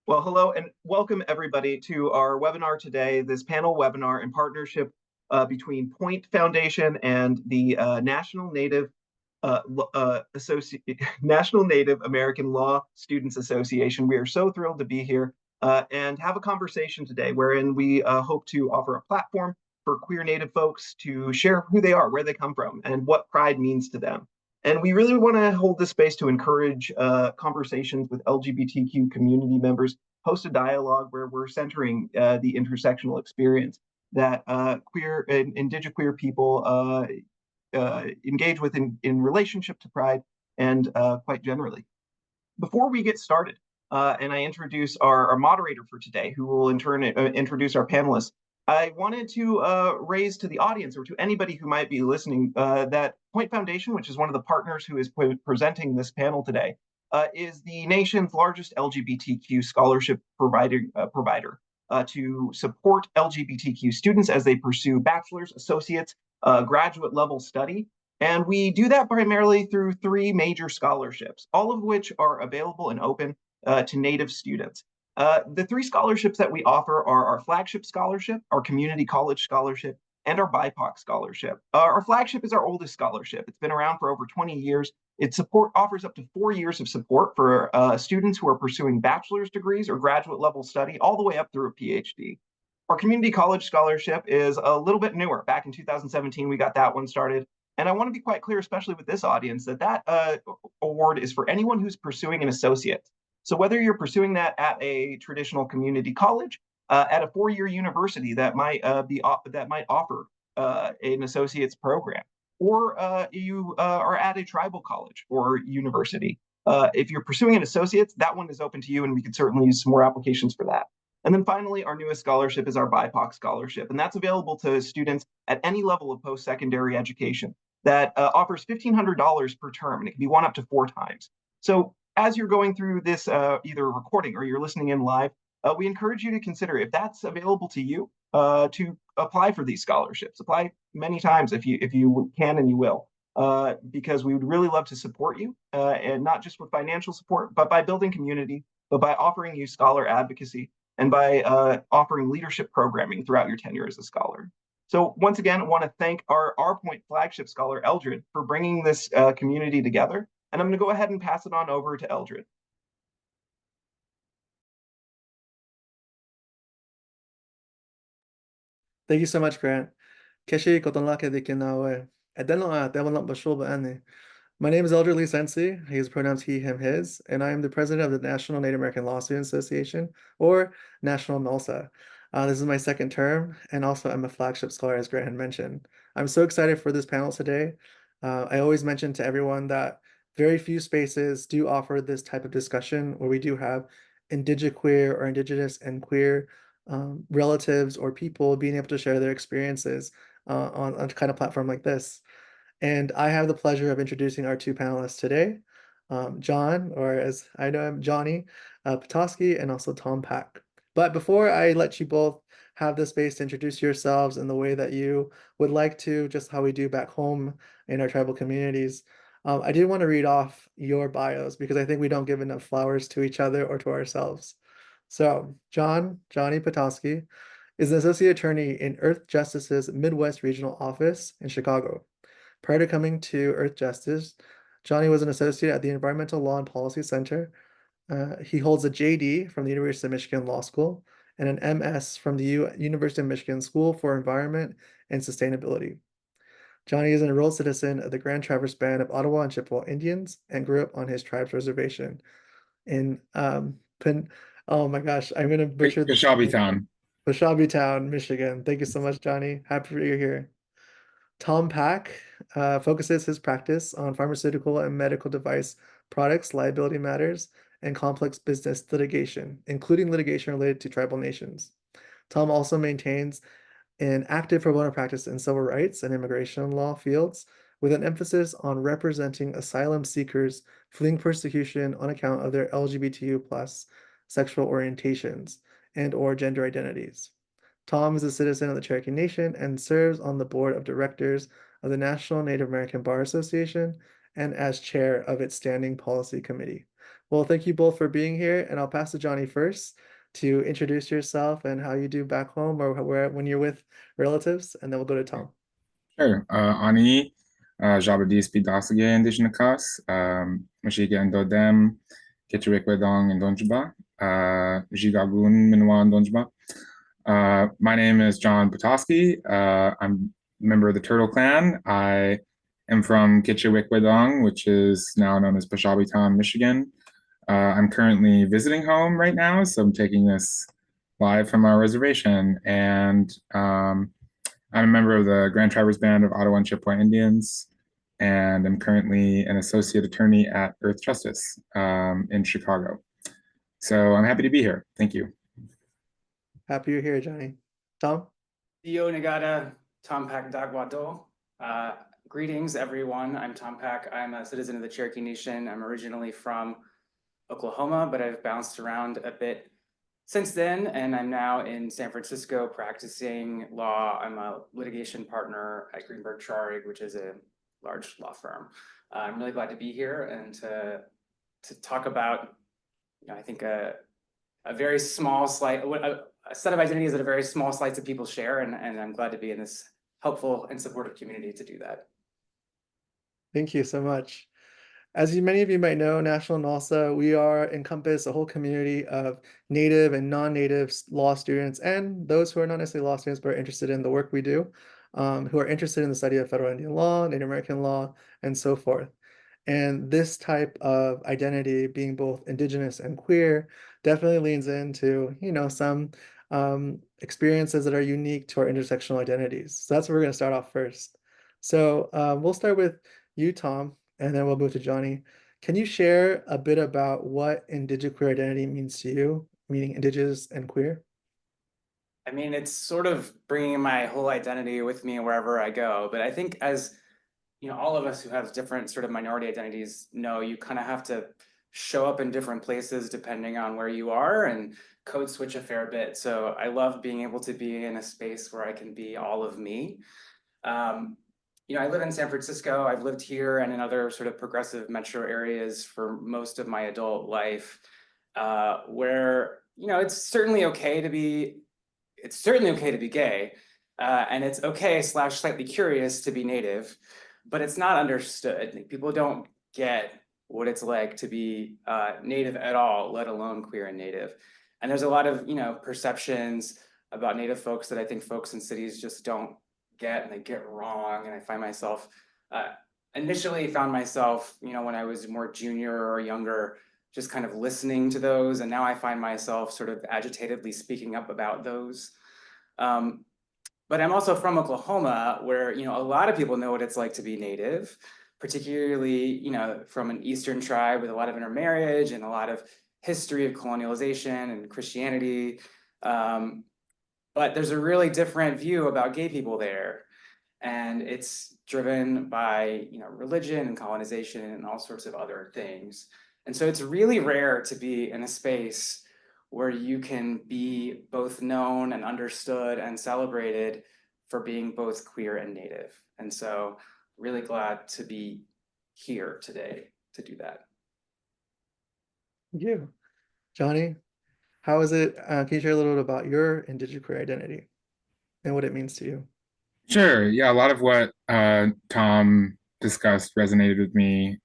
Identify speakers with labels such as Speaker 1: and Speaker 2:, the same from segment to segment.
Speaker 1: Well, hello and welcome everybody to our webinar today, this panel webinar in partnership between Point Foundation and the National Native National Native American Law Students Association. We are so thrilled to be here and have a conversation today wherein we hope to offer a platform for queer Native folks to share who they are, where they come from, and what pride means to them. And we really want to hold this space to encourage conversations with LGBTQ community members, host a dialogue where we're centering the intersectional experience that queer and indigiqueer people engage with in relationship to pride and quite generally. Before we get started, and I introduce our moderator for today, who will in turn introduce our panelists, I wanted to raise to the audience or to anybody who might be listening that Point Foundation, which is one of the partners who is presenting this panel today, is the nation's largest LGBTQ scholarship provider to support LGBTQ students as they pursue bachelor's, associates, graduate level study. And we do that primarily through three major scholarships, all of which are available and open to Native students. The three scholarships that we offer are our Flagship Scholarship, our Community College Scholarship, and our BIPOC Scholarship. Our Flagship is our oldest scholarship. It's been around for over 20 years. It offers up to 4 years of support for students who are pursuing bachelor's degrees or graduate level study, all the way up through a PhD. Our Community College Scholarship is a little bit newer. Back in 2017, we got that one started. And I want to be quite clear, especially with this audience, that award is for anyone who's pursuing an associate. So whether you're pursuing that at a traditional community college, at a 4-year university that might offer an associate's program, or you are at a tribal college or university, if you're pursuing an associate's, that one is open to you, and we could certainly use some more applications for that. And then finally, our newest scholarship is our BIPOC scholarship, and that's available to students at any level of post-secondary education that offers $1,500 per term, and it can be won up to 4 times. So as you're going through this either recording or you're listening in live, we encourage you to consider if that's available to you to apply for these scholarships. Apply many times if you can and you will, because we would really love to support you, and not just with financial support, but by building community, but by offering you scholar advocacy, and by offering leadership programming throughout your tenure as a scholar. So once again, I want to thank our Point Flagship Scholar, Eldred, for bringing this community together. And I'm going to go ahead and pass it on over to Eldred.
Speaker 2: Thank you so much, Grant. Keshi kotonlake dikinawe. Adenla develop bashoba ane. My name is Eldred Lesansee. He uses pronouns he, him, his, and I am the president of the National Native American Law Students Association, or National NALSA. This is my second term, and also I'm a flagship scholar, as Grant had mentioned. I'm so excited for this panel today. I always mention to everyone that very few spaces do offer this type of discussion where we do have indigiqueer or indigenous and queer relatives or people being able to share their experiences on a kind of platform like this. And I have the pleasure of introducing our two panelists today, John, or as I know him, Johnny Petoskey, and also Tom Pack. But before I let you both have the space to introduce yourselves in the way that you would like to, just how we do back home in our tribal communities, I did want to read off your bios because I think we don't give enough flowers to each other or to ourselves. So Johnny Petoskey, is an associate attorney in Earth Justice's Midwest Regional Office in Chicago. Prior to coming to Earth Justice, Johnny was an associate at the Environmental Law and Policy Center. He holds a JD from the University of Michigan Law School and an MS from the University of Michigan School for Environment and Sustainability. Johnny is an enrolled citizen of the Grand Traverse Band of Ottawa and Chippewa Indians and grew up on his tribe's reservation in oh my gosh, I'm gonna butcher this. Washabi Town, Michigan. Thank you so much, Johnny. Happy you're here. Tom Pack focuses his practice on pharmaceutical and medical device products, liability matters, and complex business litigation, including litigation related to tribal nations. Tom also maintains an active pro bono practice in civil rights and immigration law fields, with an emphasis on representing asylum seekers fleeing persecution on account of their LGBTQ+ sexual orientations and or gender identities. Tom is a citizen of the Cherokee Nation and serves on the board of directors of the National Native American Bar Association and as chair of its Standing Policy Committee. Well, thank you both for being here, and I'll pass to Johnny first to introduce yourself and how you do back home or where when you're with relatives, and then we'll go to Tom.
Speaker 3: Sure. Ani, Jabadis Pidasage Indigenicas, Mashiga and Dodem, Kitcherikwedong and Donjaba, Jigagun Minwa and Donjaba. My name is John Petoskey. I'm a member of the Turtle Clan. I am from Kitchewikwedong, which is now known as Pashabitan, Michigan. I'm currently visiting home right now, so I'm taking this live from our reservation. And I'm a member of the Grand Traverse Band of Ottawa and Chippewa Indians, and I'm currently an associate attorney at Earth Justice in Chicago. So I'm happy to be here. Thank you.
Speaker 2: Happy you're here, Johnny. Tom?
Speaker 4: Dio Nagata, Tom Pack Dagwado. Greetings, everyone. I'm Tom Pack. I'm a citizen of the Cherokee Nation. I'm originally from Oklahoma, but I've bounced around a bit since then, and I'm now in San Francisco practicing law. I'm a litigation partner at Greenberg Traurig, which is a large law firm. I'm really glad to be here and to talk about, I think a very small slice, a set of identities that a very small slice of people share, and I'm glad to be in this helpful and supportive community to do that.
Speaker 2: Thank you so much. As many of you might know, National NALSA, we encompass a whole community of native and non-native law students and those who are not necessarily law students but are interested in the work we do, who are interested in the study of federal Indian law, Native American law, and so forth. And this type of identity, being both indigenous and queer, definitely leans into, some experiences that are unique to our intersectional identities. So that's where we're going to start off first. So we'll start with you, Tom, and then we'll move to Johnny. Can you share a bit about what indigiqueer identity means to you, meaning indigenous and queer?
Speaker 4: I mean, it's sort of bringing my whole identity with me wherever I go. But I think as, all of us who have different sort of minority identities know, you kind of have to show up in different places depending on where you are and code switch a fair bit. So I love being able to be in a space where I can be all of me. I live in San Francisco. I've lived here and in other sort of progressive metro areas for most of my adult life, where, it's certainly okay to be gay, and it's okay / slightly curious to be native, but it's not understood. People don't get what it's like to be native at all, let alone queer and native. And there's a lot of, perceptions about native folks that I think folks in cities just don't get and they get wrong. And I find myself, initially found myself, when I was more junior or younger, just kind of listening to those. And now I find myself sort of agitatedly speaking up about those. But I'm also from Oklahoma, where, a lot of people know what it's like to be native, particularly, from an Eastern tribe with a lot of intermarriage and a lot of history of colonialization and Christianity. But there's a really different view about gay people there. And it's driven by, religion and colonization and all sorts of other things. And so it's really rare to be in a space where you can be both known and understood and celebrated for being both queer and native. And so really glad to be here today to do that.
Speaker 2: Thank you. Johnny, how is it? Can you share a little bit about your indigiqueer identity and what it means to you?
Speaker 3: Sure. Yeah, a lot of what Tom discussed resonated with me.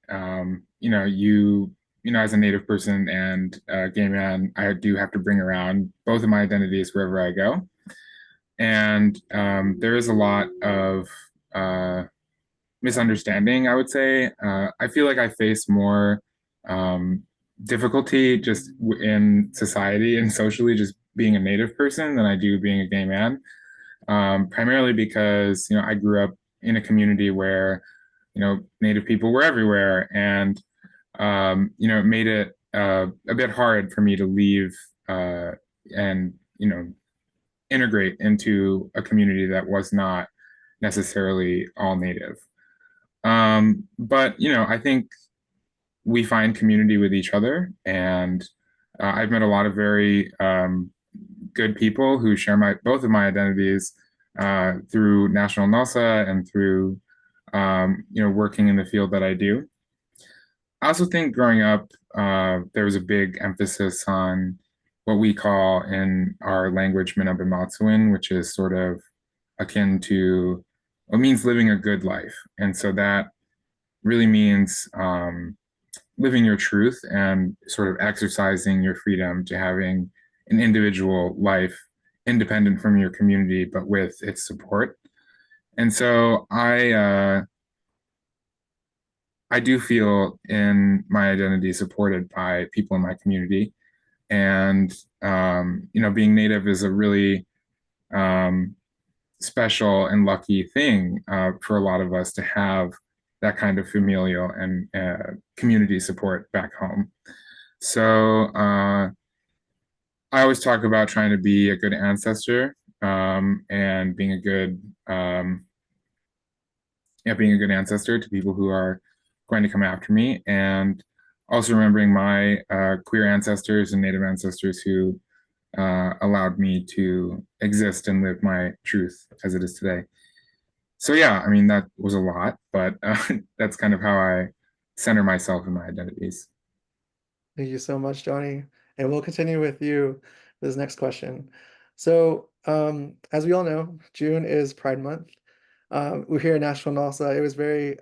Speaker 3: As a Native person and gay man, I do have to bring around both of my identities wherever I go. And there is a lot of misunderstanding, I would say. I feel like I face more difficulty just in society and socially just being a Native person than I do being a gay man. Primarily because, I grew up in a community where, Native people were everywhere. And, it made it a bit hard for me to leave and, integrate into a community that was not necessarily all Native. But, I think we find community with each other. And I've met a lot of very good people who share both of my identities through National NALSA and through working in the field that I do. I also think growing up, there was a big emphasis on what we call in our language Minabimatsuin, which is sort of akin to, it means living a good life. And so that really means living your truth and sort of exercising your freedom to having an individual life independent from your community, but with its support. And so I do feel in my identity supported by people in my community. And, being Native is a really special and lucky thing for a lot of us to have that kind of familial and community support back home. So I always talk about trying to be a good ancestor and being a good ancestor to people who are going to come after me, and also remembering my queer ancestors and Native ancestors who allowed me to exist and live my truth as it is today. So yeah, I mean, that was a lot, but that's kind of how I center myself in my identities.
Speaker 2: Thank you so much, Johnny. And we'll continue with you this next question. So, as we all know, June is Pride Month. We're here at National NALSA. It was very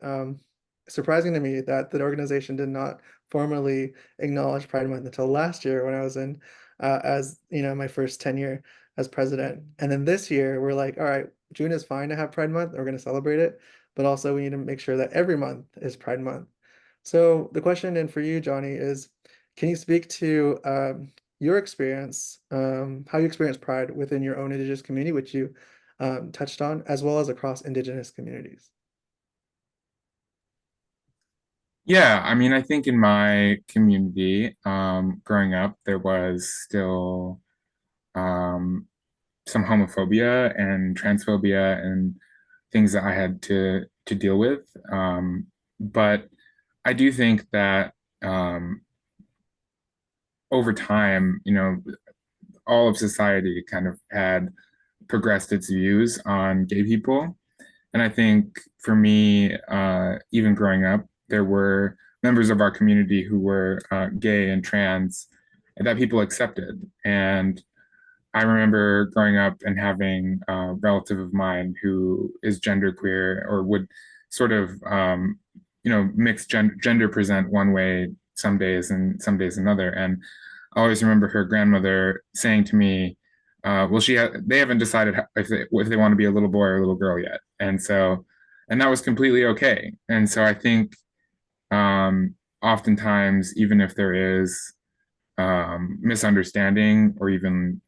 Speaker 2: surprising to me that the organization did not formally acknowledge Pride Month until last year when I was in as my first tenure as president. And then this year we're like, all right, June is fine to have Pride Month. We're going to celebrate it, but also we need to make sure that every month is Pride Month. So the question then for you, Johnny, is can you speak to your experience, how you experience Pride within your own Indigenous community, which you touched on, as well as across Indigenous communities?
Speaker 3: Yeah, I mean, I think in my community, growing up, there was still some homophobia and transphobia and things that I had to deal with. But I do think that over time, all of society kind of had progressed its views on gay people. And I think for me, even growing up, there were members of our community who were gay and trans and that people accepted. And I remember growing up and having a relative of mine who is genderqueer or would sort of, mix gender present one way some days and some days another. And I always remember her grandmother saying to me, they haven't decided if they want to be a little boy or a little girl yet. And that was completely okay. And so I think oftentimes, even if there is misunderstanding or even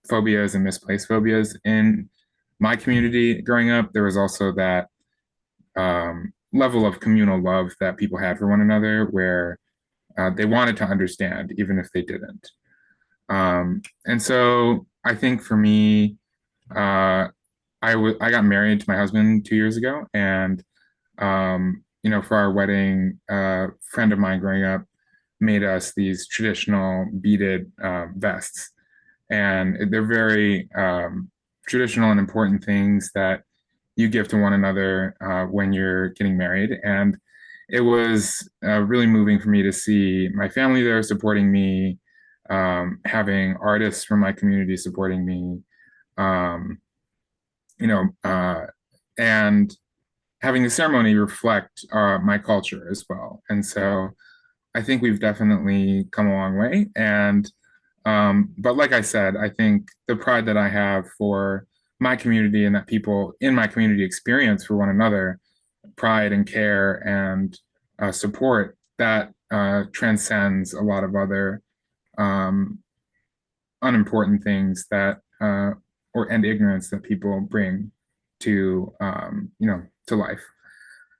Speaker 3: phobias and misplaced phobias in my community growing up, there was also that level of communal love that people had for one another where they wanted to understand even if they didn't. And so I think for me, I got married to my husband 2 years ago, and for our wedding, a friend of mine growing up made us these traditional beaded vests, and they're very traditional and important things that you give to one another when you're getting married. And it was really moving for me to see my family there supporting me, having artists from my community supporting me, and having the ceremony reflect my culture as well. And so I think we've definitely come a long way. And but like I said, I think the pride that I have for my community and that people in my community experience for one another, pride and care and support, that transcends a lot of other unimportant things that and ignorance that people bring to to life.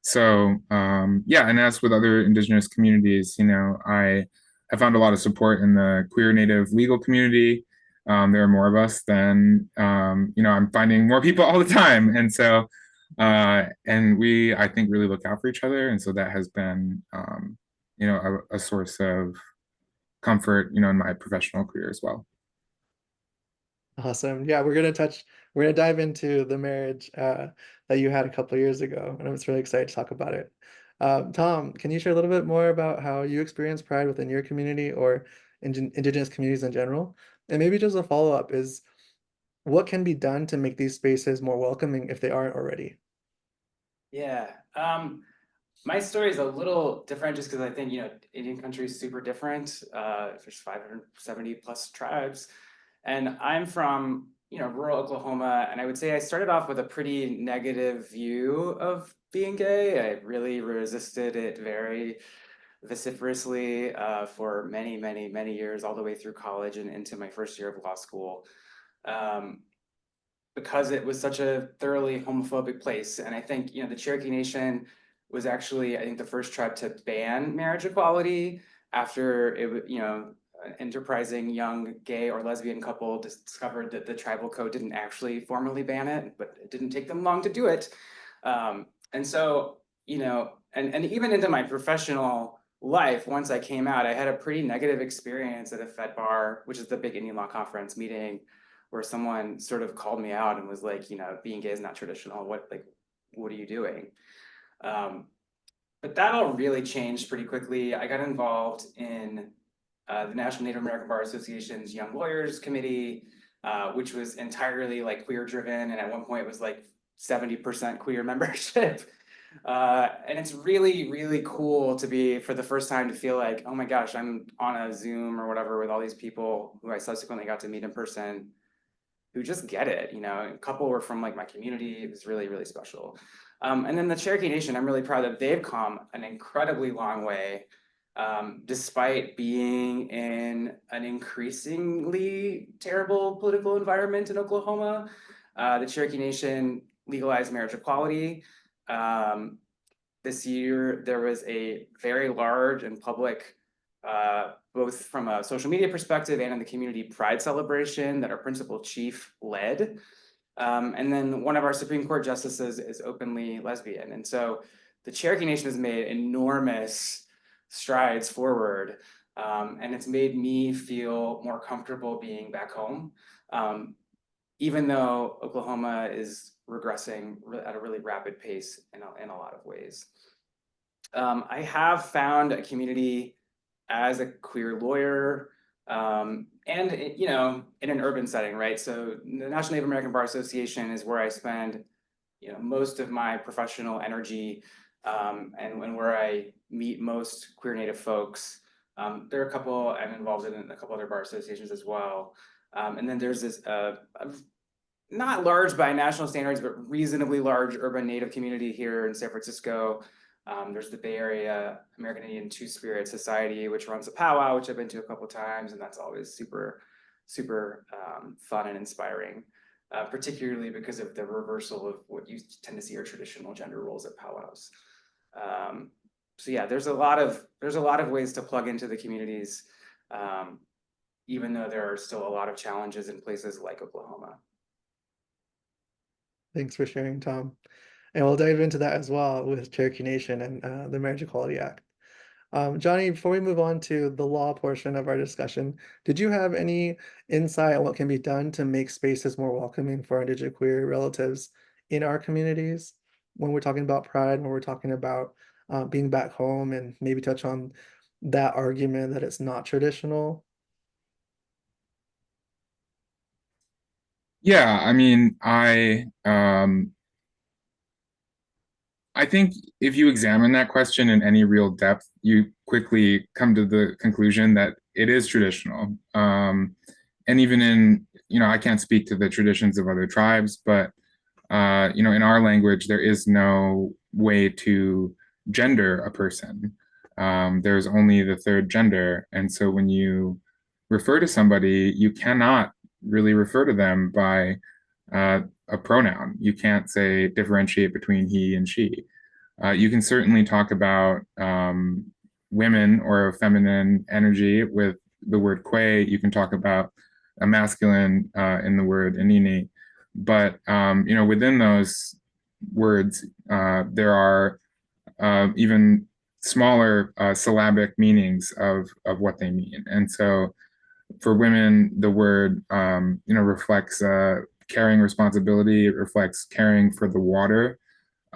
Speaker 3: So yeah, and as with other Indigenous communities, I have found a lot of support in the queer Native legal community. There are more of us than I'm finding more people all the time, and so and we, I think, really look out for each other, and so that has been a source of comfort in my professional career as well.
Speaker 2: Awesome. Yeah, we're gonna dive into the marriage that you had a couple of years ago, and I'm just really excited to talk about it. Tom, can you share a little bit more about how you experience pride within your community or Indigenous communities in general? And maybe just a follow-up is, what can be done to make these spaces more welcoming if they aren't already?
Speaker 4: Yeah. My story is a little different just because I think, Indian country is super different. There's 570 plus tribes. And I'm from, rural Oklahoma. And I would say I started off with a pretty negative view of being gay. I really resisted it very vociferously for many, many, many years, all the way through college and into my first year of law school. Because it was such a thoroughly homophobic place. And I think, the Cherokee Nation was actually, I think, the first tribe to ban marriage equality after it, an enterprising young gay or lesbian couple discovered that the tribal code didn't actually formally ban it, but it didn't take them long to do it. And so, and even into my professional life, once I came out, I had a pretty negative experience at a Fed bar, which is the big Indian Law Conference meeting, where someone sort of called me out and was like, being gay is not traditional. What are you doing? But that all really changed pretty quickly. I got involved in the National Native American Bar Association's Young Lawyers Committee, which was entirely queer driven. And at one point it was 70% queer membership. And it's really, really cool to be, for the first time, to feel like, oh my gosh, I'm on a Zoom or whatever with all these people who I subsequently got to meet in person, who just get it. A couple were from my community. It was really, really special. And then the Cherokee Nation, I'm really proud that they've come an incredibly long way, despite being in an increasingly terrible political environment in Oklahoma. The Cherokee Nation legalized marriage equality. This year, there was a very large and public, both from a social media perspective and in the community pride celebration that our principal chief led. And then one of our Supreme Court justices is openly lesbian. And so the Cherokee Nation has made enormous strides forward. And it's made me feel more comfortable being back home, even though Oklahoma is regressing at a really rapid pace in a lot of ways. I have found a community as a queer lawyer, and in an urban setting, right? So the National Native American Bar Association is where I spend most of my professional energy, and where I meet most queer Native folks. There are a couple, I'm involved in a couple other bar associations as well. And then there's this not large by national standards, but reasonably large urban Native community here in San Francisco. There's the Bay Area American Indian Two-Spirit Society, which runs a powwow, which I've been to a couple of times, and that's always super, super fun and inspiring, particularly because of the reversal of what you tend to see are traditional gender roles at powwows. So yeah, there's a lot of ways to plug into the communities, even though there are still a lot of challenges in places like Oklahoma.
Speaker 2: Thanks for sharing, Tom. And we'll dive into that as well with Cherokee Nation and the Marriage Equality Act. Johnny, before we move on to the law portion of our discussion, did you have any insight on what can be done to make spaces more welcoming for Indigiqueer relatives in our communities when we're talking about pride, when we're talking about being back home, and maybe touch on that argument that it's not traditional?
Speaker 3: Yeah, I mean, I think if you examine that question in any real depth, you quickly come to the conclusion that it is traditional. And even in, I can't speak to the traditions of other tribes, but, in our language, there is no way to gender a person. There's only the third gender. And so when you refer to somebody, you cannot really refer to them by a pronoun. You can't say differentiate between he and she. You can certainly talk about women or feminine energy with the word que. You can talk about a masculine in the word inini. But within those words, there are even smaller syllabic meanings of what they mean. And so for women, the word reflects carrying responsibility. It reflects caring for the water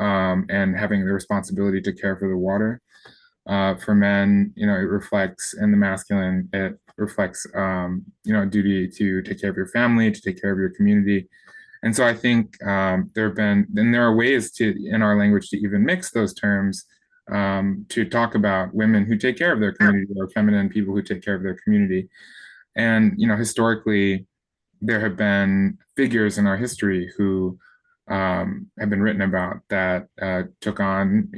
Speaker 3: and having the responsibility to care for the water. For men, it reflects in the masculine, it reflects, a duty to take care of your family, to take care of your community. And so I think there are ways in our language to even mix those terms, to talk about women who take care of their community or feminine people who take care of their community. And, historically, there have been figures in our history who have been written about that took on,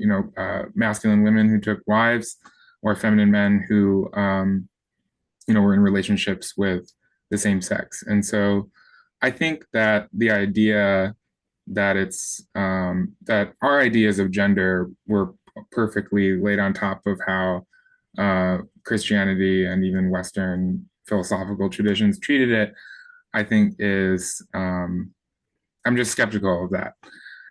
Speaker 3: masculine women who took wives, or feminine men who, were in relationships with the same sex. And so I think that the idea that that our ideas of gender were perfectly laid on top of how Christianity and even Western philosophical traditions treated it, I think is, I'm just skeptical of that.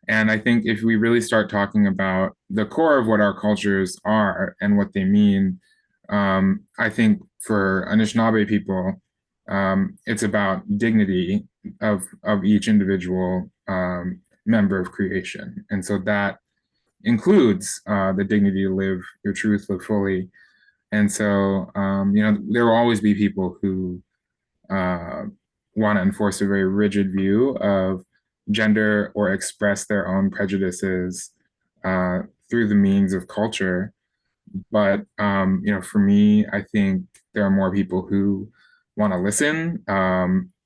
Speaker 3: And I think if we really start talking about the core of what our cultures are and what they mean, I think for Anishinaabe people, it's about dignity of each individual member of creation. And so that includes the dignity to live your truth, live fully. And so, there will always be people who want to enforce a very rigid view of gender or express their own prejudices through the means of culture. But, for me, I think there are more people who want to listen,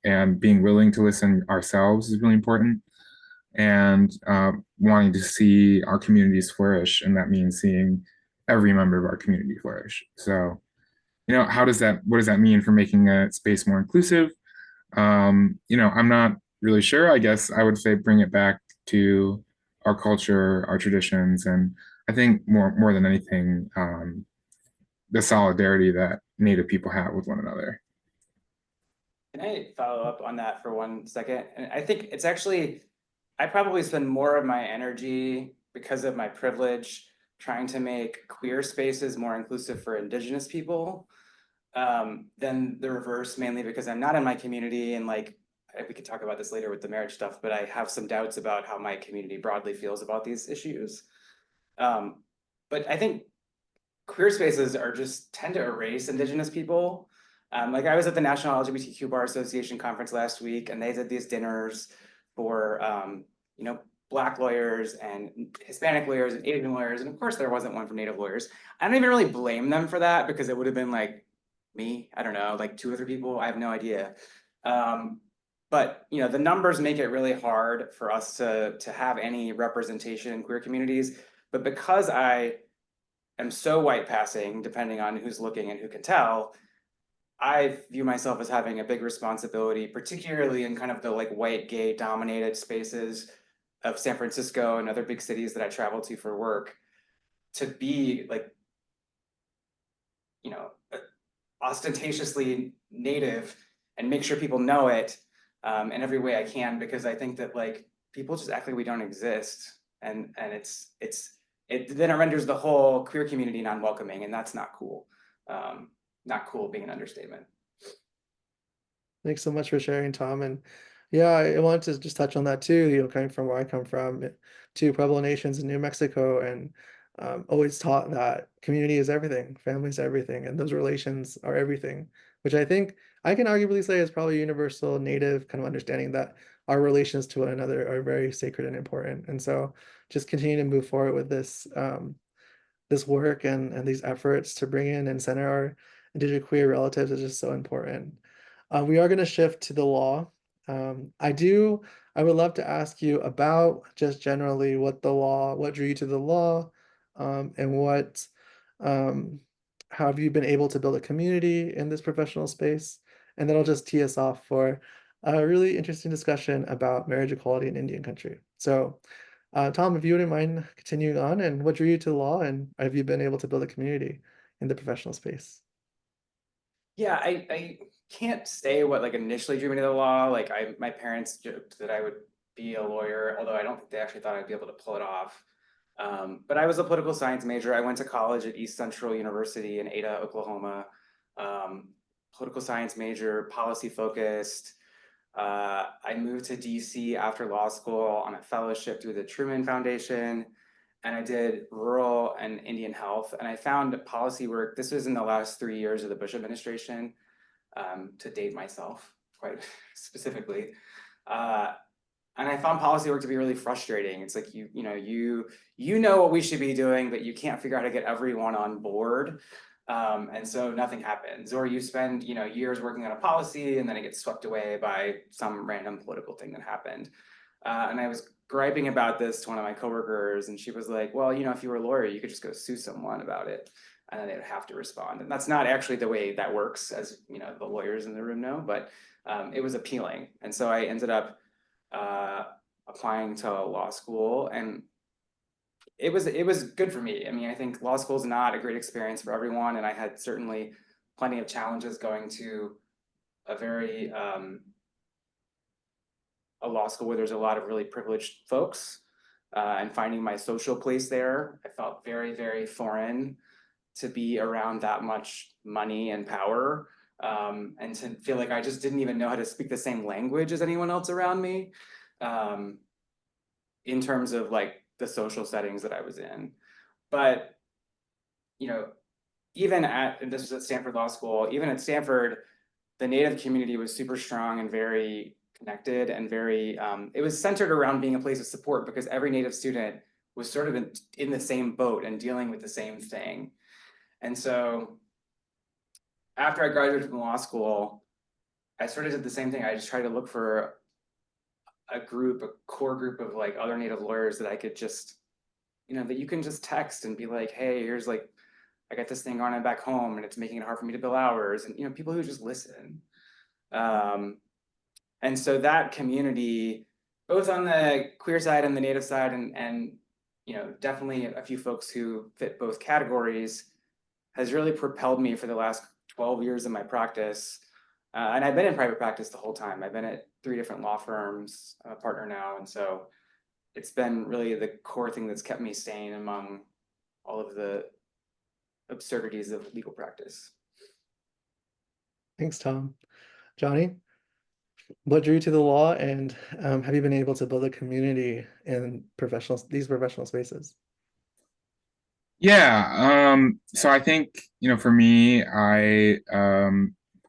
Speaker 3: and being willing to listen ourselves is really important, and wanting to see our communities flourish. And that means seeing every member of our community flourish. So, what does that mean for making a space more inclusive? I'm not really sure. I guess I would say bring it back to our culture, our traditions, and I think more than anything, the solidarity that Native people have with one another.
Speaker 4: Can I follow up on that for 1 second? And I think it's actually, I probably spend more of my energy, because of my privilege, trying to make queer spaces more inclusive for Indigenous people, than the reverse, mainly because I'm not in my community, and we could talk about this later with the marriage stuff, but I have some doubts about how my community broadly feels about these issues. But I think queer spaces tend to erase Indigenous people. I was at the National LGBTQ Bar Association conference last week, and they did these dinners for Black lawyers and Hispanic lawyers and Asian lawyers, and of course there wasn't one for Native lawyers. I don't even really blame them for that, because it would have been me, I don't know, 2 or 3 people, I have no idea. But the numbers make it really hard for us to have any representation in queer communities. But because I am so white passing, depending on who's looking and who can tell, I view myself as having a big responsibility, particularly in kind of the white gay dominated spaces of San Francisco and other big cities that I travel to for work, to be ostentatiously Native and make sure people know it in every way I can, because I think that people just act like we don't exist, and it then renders the whole queer community non-welcoming, and that's not cool. Not cool being an understatement.
Speaker 2: Thanks so much for sharing, Tom. And yeah, I wanted to just touch on that too, coming from where I come from, to Pueblo nations in New Mexico, and always taught that community is everything, family is everything, and those relations are everything, which I think I can arguably say is probably universal Native kind of understanding that our relations to one another are very sacred and important. And so just continue to move forward with this this work and these efforts to bring in and center our Indigiqueer relatives is just so important. We are going to shift to the law. I would love to ask you about just generally what drew you to the law, and how have you been able to build a community in this professional space? And then I'll just tee us off for a really interesting discussion about marriage equality in Indian country. So, Tom, if you wouldn't mind continuing on, and what drew you to the law, and have you been able to build a community in the professional space?
Speaker 4: Yeah, I can't say what initially drew me to the law. My parents joked that I would be a lawyer, although I don't think they actually thought I'd be able to pull it off. But I was a political science major. I went to college at East Central University in Ada, Oklahoma. Political science major, policy focused. I moved to DC after law school on a fellowship through the Truman Foundation, and I did rural and Indian health. And I found policy work, this was in the last 3 years of the Bush administration, to date myself quite specifically. And I found policy work to be really frustrating. It's like, you know what we should be doing, but you can't figure out how to get everyone on board. And so nothing happens, or you spend, years working on a policy and then it gets swept away by some random political thing that happened. And I was griping about this to one of my coworkers, and she was like, well, if you were a lawyer, you could just go sue someone about it, and then they would have to respond. And that's not actually the way that works, as the lawyers in the room know, but it was appealing. And so I ended up applying to law school, and it was good for me. I mean, I think law school is not a great experience for everyone, and I had certainly plenty of challenges going to a very a law school where there's a lot of really privileged folks, and finding my social place there. I felt very, very foreign to be around that much money and power, and to feel like I just didn't even know how to speak the same language as anyone else around me, in terms of like the social settings that I was in. But, even and this was at Stanford Law School, even at Stanford, the Native community was super strong and very connected, and very, it was centered around being a place of support, because every Native student was sort of in the same boat and dealing with the same thing. And so after I graduated from law school, I sort of did the same thing. I just tried to look for a core group of like other Native lawyers that I could just, that you can just text and be like, hey, here's like, I got this thing on back home and it's making it hard for me to bill hours, and people who just listen. And so that community, both on the queer side and the Native side, and definitely a few folks who fit both categories, has really propelled me for the last 12 years of my practice. And I've been in private practice the whole time. I've been at 3 different law firms. I'm a partner now. And so it's been really the core thing that's kept me sane among all of the absurdities of legal practice.
Speaker 2: Thanks, Tom. Johnny, what drew you to the law, and have you been able to build a community in these professional spaces?
Speaker 3: Yeah, so I think, for me, I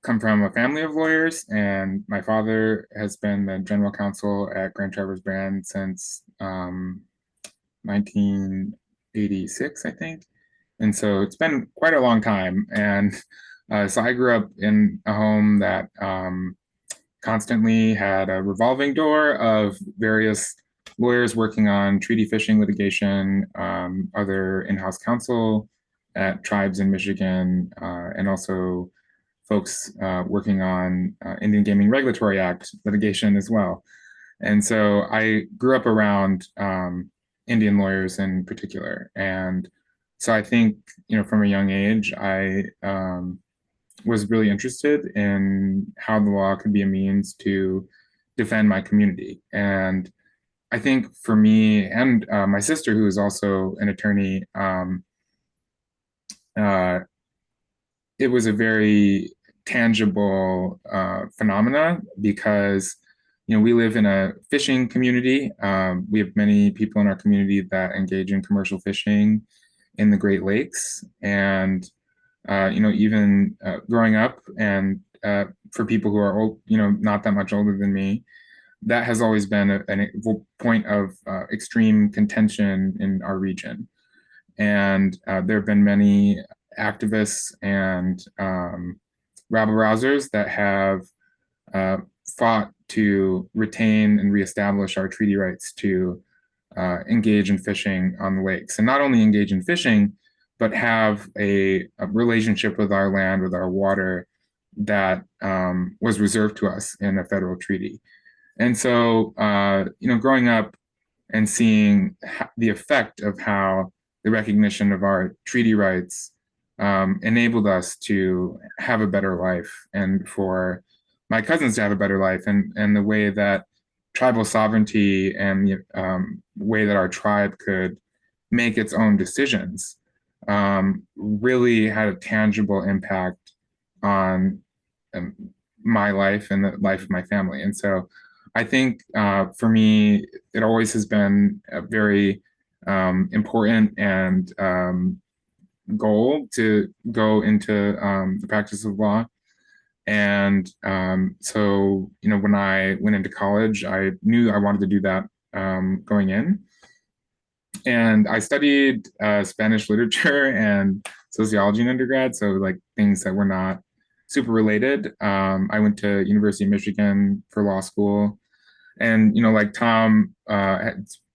Speaker 3: come from a family of lawyers, and my father has been the general counsel at Grant Travers Brand since 1986, I think. And so it's been quite a long time. And so I grew up in a home that constantly had a revolving door of various lawyers working on treaty fishing litigation, other in-house counsel at tribes in Michigan, and also folks working on Indian Gaming Regulatory Act litigation as well. And so I grew up around Indian lawyers in particular. And so I think, from a young age, I was really interested in how the law could be a means to defend my community. And I think for me and my sister, who is also an attorney, it was a very tangible phenomena, because we live in a fishing community. We have many people in our community that engage in commercial fishing in the Great Lakes. And even growing up, and for people who are old, not that much older than me, that has always been a point of extreme contention in our region. And there have been many activists and rabble-rousers that have fought to retain and reestablish our treaty rights to engage in fishing on the lakes. And not only engage in fishing, but have a relationship with our land, with our water, that was reserved to us in a federal treaty. And so, growing up and seeing the effect of how the recognition of our treaty rights enabled us to have a better life, and for my cousins to have a better life, and the way that tribal sovereignty and the way that our tribe could make its own decisions really had a tangible impact on my life and the life of my family. And so I think for me, it always has been a very important and goal to go into the practice of law. And so, you know, when I went into college, I knew I wanted to do that going in. And I studied Spanish literature and sociology in undergrad, so like things that were not super related. I went to University of Michigan for law school, and you know, like Tom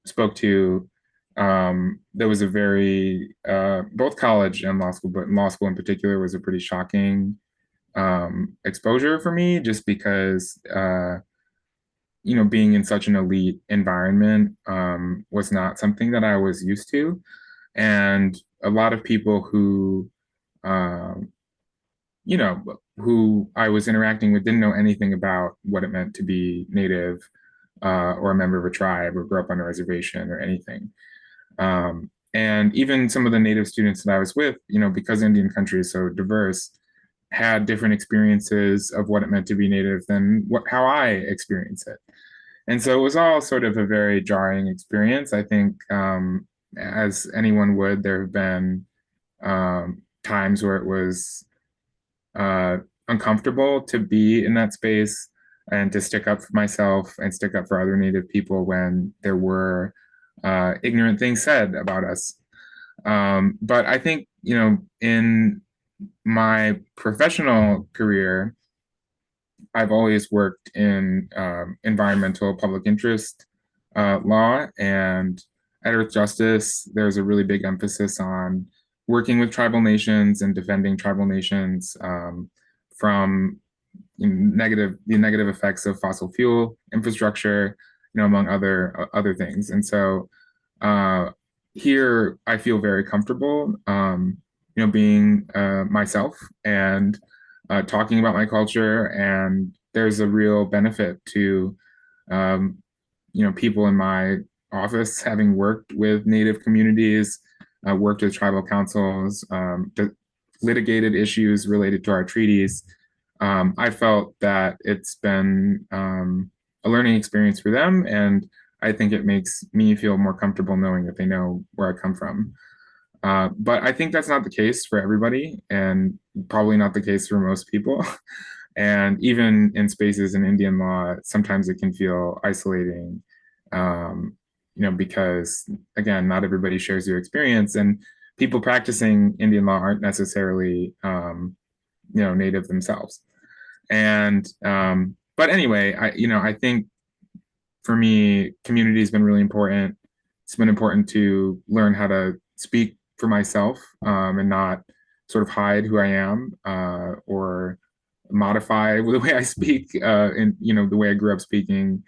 Speaker 3: spoke to, there was a very both college and law school, but law school in particular was a pretty shocking exposure for me, just because you know, being in such an elite environment was not something that I was used to. And a lot of people who, you know, who I was interacting with didn't know anything about what it meant to be Native or a member of a tribe or grow up on a reservation or anything. And even some of the Native students that I was with, you know, because Indian country is so diverse, had different experiences of what it meant to be Native than how I experience it. And so it was all sort of a very jarring experience. I think, as anyone would, there have been times where it was uncomfortable to be in that space and to stick up for myself and stick up for other Native people when there were ignorant things said about us. But I think, you know, in my professional career, I've always worked in environmental public interest law, and at Earth Justice, there's a really big emphasis on working with tribal nations and defending tribal nations from the negative effects of fossil fuel infrastructure, you know, among other things. And so here, I feel very comfortable, you know, being myself and talking about my culture, and there's a real benefit to, you know, people in my office having worked with Native communities, worked with tribal councils, litigated issues related to our treaties. I felt that it's been a learning experience for them, and I think it makes me feel more comfortable knowing that they know where I come from. But I think that's not the case for everybody, and probably not the case for most people. And even in spaces in Indian law, sometimes it can feel isolating, you know, because again, not everybody shares your experience, and people practicing Indian law aren't necessarily, you know, Native themselves. And but anyway, I think for me, community has been really important. It's been important to learn how to speak for myself and not sort of hide who I am or modify the way I speak and, you know, the way I grew up speaking,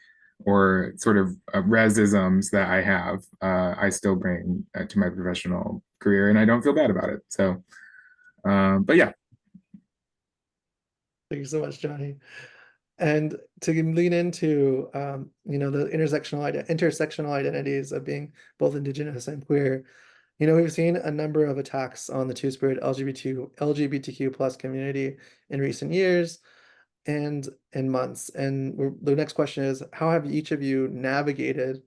Speaker 3: or sort of resisms that I have, I still bring to my professional career, and I don't feel bad about it. So, but yeah.
Speaker 2: Thank you so much, Johnny. And to lean into, you know, the intersectional identities of being both Indigenous and queer, you know, we've seen a number of attacks on the Two-Spirit LGBTQ plus community in recent years and in months. And the next question is, how have each of you navigated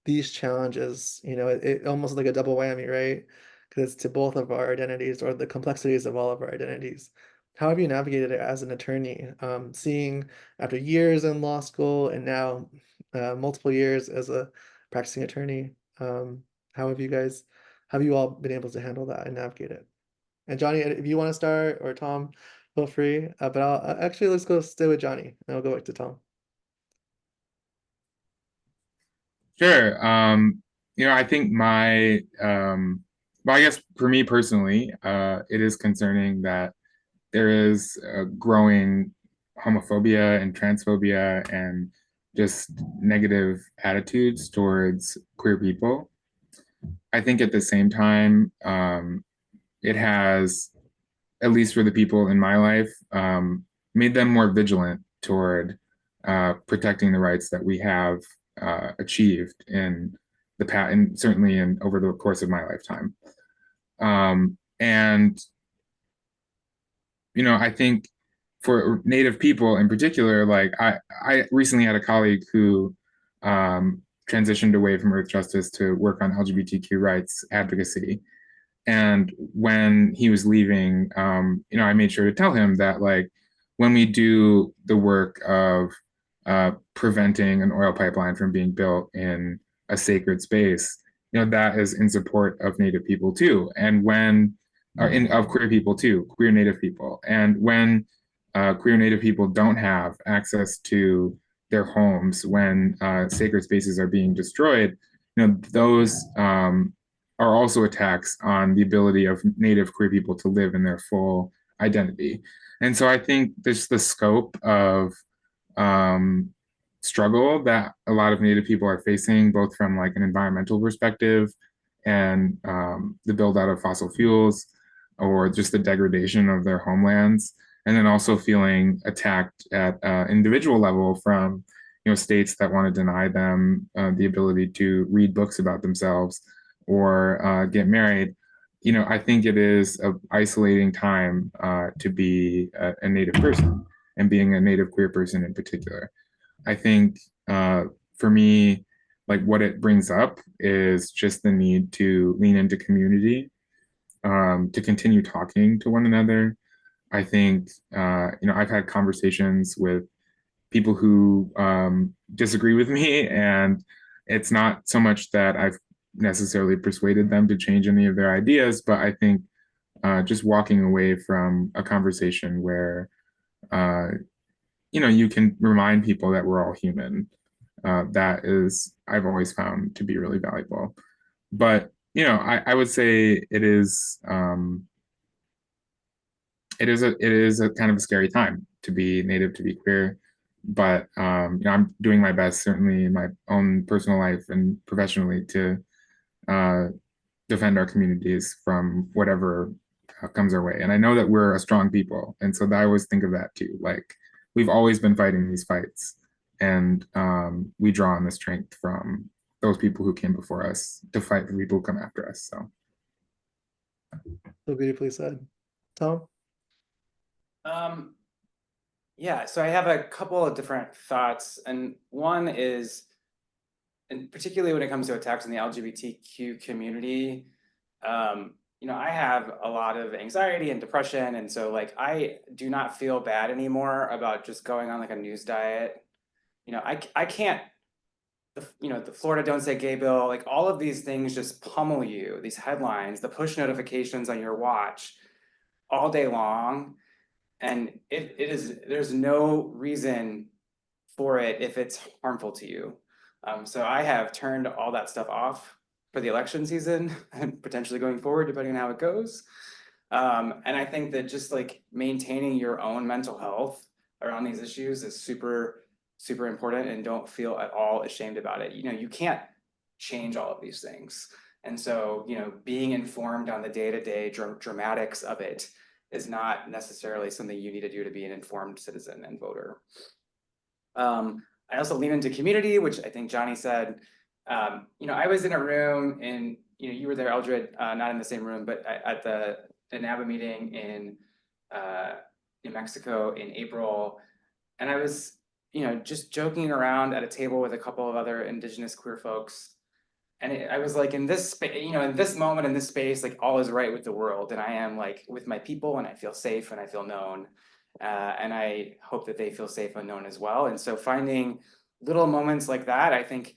Speaker 2: these challenges? You know, it almost like a double whammy, right? Because it's to both of our identities, or the complexities of all of our identities. How have you navigated it as an attorney, seeing after years in law school and now multiple years as a practicing attorney? How have you all been able to handle that and navigate it? And Johnny, if you want to start, or Tom, feel free. But I'll actually, let's stay with Johnny, and I'll go back to Tom.
Speaker 3: Sure. You know, I think well, I guess for me personally, it is concerning that there is a growing homophobia and transphobia and just negative attitudes towards queer people. I think at the same time, it has, at least for the people in my life, made them more vigilant toward protecting the rights that we have achieved in the past, and certainly over the course of my lifetime. And you know, I think for Native people in particular, like I recently had a colleague who transitioned away from Earth Justice to work on LGBTQ rights advocacy. And when he was leaving, I made sure to tell him that, like, when we do the work of preventing an oil pipeline from being built in a sacred space, that is in support of Native people too. And when, of queer people too, queer Native people. And when queer Native people don't have access to their homes, when sacred spaces are being destroyed, those are also attacks on the ability of Native queer people to live in their full identity. And so I think there's the scope of struggle that a lot of Native people are facing, both from like an environmental perspective and the build out of fossil fuels, or just the degradation of their homelands, and then also feeling attacked at individual level from states that want to deny them the ability to read books about themselves or get married. I think it is an isolating time to be a Native person, and being a Native queer person in particular. I think for me, like, what it brings up is just the need to lean into community, to continue talking to one another. I think, I've had conversations with people who disagree with me, and it's not so much that I've necessarily persuaded them to change any of their ideas, but I think just walking away from a conversation where, you can remind people that we're all human. That is, I've always found to be really valuable. But, I would say it is a kind of a scary time to be Native, to be queer. But I'm doing my best, certainly in my own personal life and professionally, to defend our communities from whatever comes our way. And I know that we're a strong people, and so I always think of that too. Like, we've always been fighting these fights, and we draw on the strength from those people who came before us to fight for people who come after us.
Speaker 2: So beautifully said. Tom?
Speaker 4: Yeah, so I have a couple of different thoughts, and one is, and particularly when it comes to attacks on the LGBTQ community, I have a lot of anxiety and depression, and so like I do not feel bad anymore about just going on like a news diet. I can't. The Florida Don't Say Gay bill, like all of these things just pummel you. These headlines, the push notifications on your watch, all day long. And there's no reason for it if it's harmful to you. So I have turned all that stuff off for the election season and potentially going forward, depending on how it goes. And I think that just like maintaining your own mental health around these issues is super, super important, and don't feel at all ashamed about it. You can't change all of these things. And so, being informed on the day-to-day dramatics of it is not necessarily something you need to do to be an informed citizen and voter. I also lean into community, which I think Johnny said. I was in a room and you were there, Eldred, not in the same room, but at the NABA meeting in New Mexico in April, and I was just joking around at a table with a couple of other Indigenous queer folks. And I was like, in this space, in this moment, in this space, like all is right with the world. And I am like with my people, and I feel safe and I feel known. And I hope that they feel safe and known as well. And so finding little moments like that, I think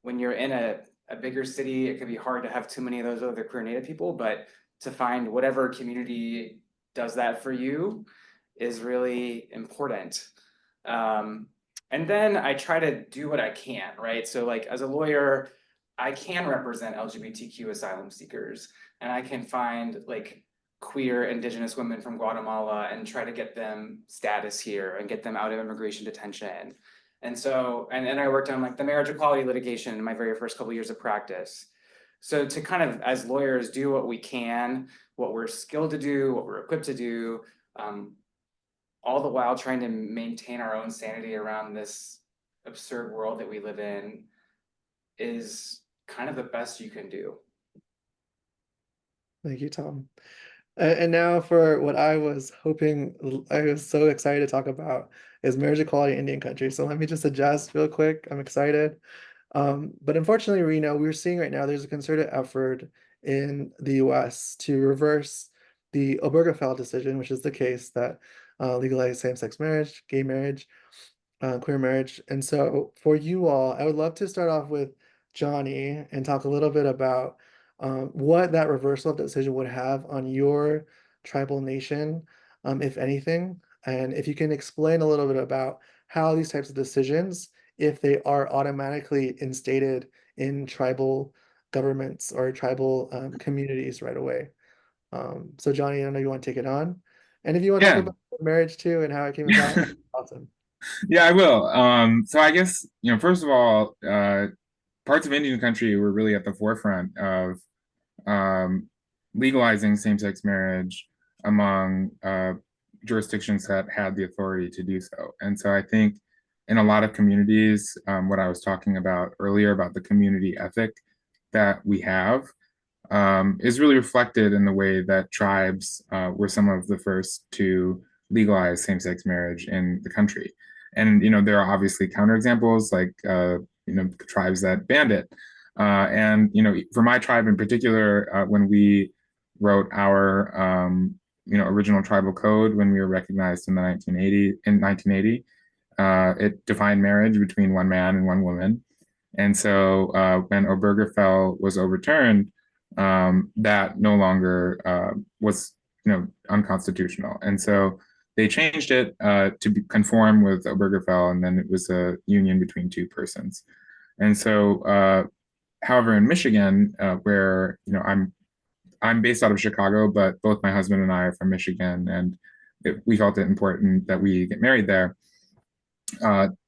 Speaker 4: when you're in a bigger city, it can be hard to have too many of those other queer Native people, but to find whatever community does that for you is really important. And then I try to do what I can, right? So like as a lawyer, I can represent LGBTQ asylum seekers, and I can find like queer Indigenous women from Guatemala and try to get them status here and get them out of immigration detention. And so, and I worked on like the marriage equality litigation in my very first couple of years of practice. So to kind of, as lawyers, do what we can, what we're skilled to do, what we're equipped to do, all the while trying to maintain our own sanity around this absurd world that we live in, is kind of the best you can do.
Speaker 2: Thank you, Tom. And now for what I was hoping, I was so excited to talk about is marriage equality in Indian country. So let me just adjust real quick. I'm excited. But unfortunately, we're seeing right now there's a concerted effort in the US to reverse the Obergefell decision, which is the case that legalized same-sex marriage, gay marriage, queer marriage. And so for you all, I would love to start off with Johnny and talk a little bit about what that reversal of decision would have on your tribal nation, if anything. And if you can explain a little bit about how these types of decisions, if they are automatically instated in tribal governments or tribal communities right away. So Johnny, I know you want to take it on. And if you want to talk
Speaker 3: Yeah.
Speaker 2: about marriage too and how it came about, awesome.
Speaker 3: Yeah, I will. So I guess, first of all, parts of Indian country were really at the forefront of legalizing same-sex marriage among jurisdictions that had the authority to do so. And so I think in a lot of communities, what I was talking about earlier about the community ethic that we have is really reflected in the way that tribes were some of the first to legalize same-sex marriage in the country. And there are obviously counterexamples like tribes that banned it. And for my tribe in particular, when we wrote our original tribal code when we were recognized in the 1980, it defined marriage between one man and one woman. And so when Obergefell was overturned, that no longer was unconstitutional. And so they changed it to conform with Obergefell, and then it was a union between two persons. And so, however, in Michigan, where I'm based out of Chicago, but both my husband and I are from Michigan, and we felt it important that we get married there.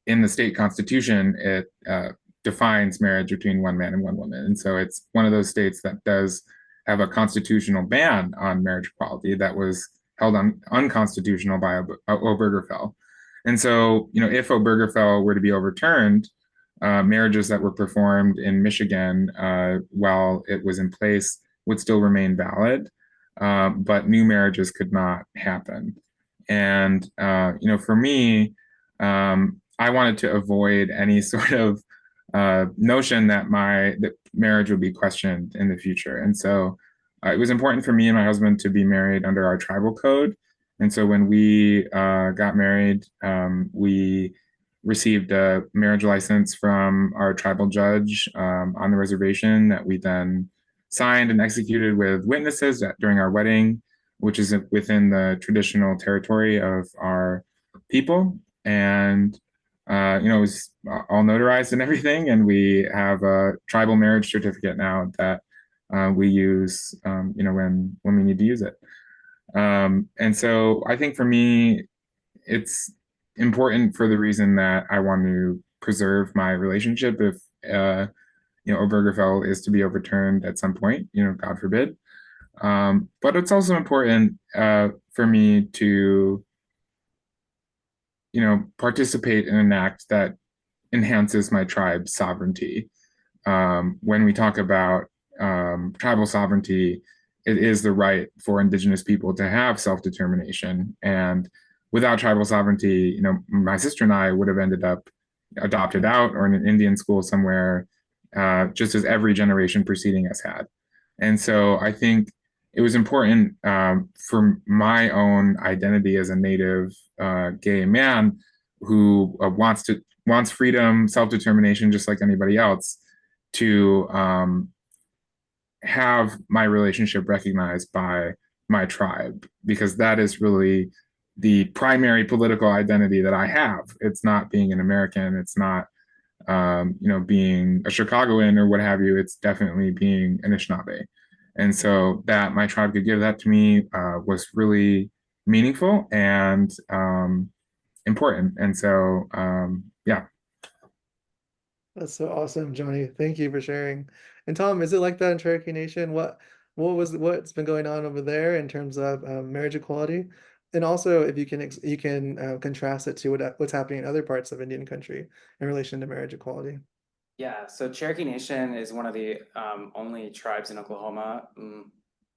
Speaker 3: In the state constitution, it defines marriage between one man and one woman. And so it's one of those states that does have a constitutional ban on marriage equality that was held unconstitutional by Obergefell. And so, if Obergefell were to be overturned, marriages that were performed in Michigan while it was in place would still remain valid, but new marriages could not happen. And, for me, I wanted to avoid any sort of notion that that marriage would be questioned in the future. And so it was important for me and my husband to be married under our tribal code. And so when we got married, we received a marriage license from our tribal judge on the reservation that we then signed and executed with witnesses during our wedding, which is within the traditional territory of our people. And it was all notarized and everything, and we have a tribal marriage certificate now that we use, when we need to use it. And so I think for me, it's important for the reason that I want to preserve my relationship if Obergefell is to be overturned at some point, God forbid. But it's also important for me to participate in an act that enhances my tribe's sovereignty. When we talk about tribal sovereignty, it is the right for Indigenous people to have self-determination. And without tribal sovereignty, my sister and I would have ended up adopted out or in an Indian school somewhere, just as every generation preceding us had. And so I think it was important for my own identity as a Native gay man who wants freedom, self-determination, just like anybody else, to have my relationship recognized by my tribe, because that is really the primary political identity that I have. It's not being an American. It's not, being a Chicagoan or what have you. It's definitely being Anishinaabe. And so that my tribe could give that to me was really meaningful and important. And so, yeah.
Speaker 2: That's so awesome, Johnny. Thank you for sharing. And Tom, is it like that in Cherokee Nation? What's been going on over there in terms of marriage equality? And also, if you can contrast it to what's happening in other parts of Indian country in relation to marriage equality.
Speaker 4: Yeah, so Cherokee Nation is one of the only tribes in Oklahoma.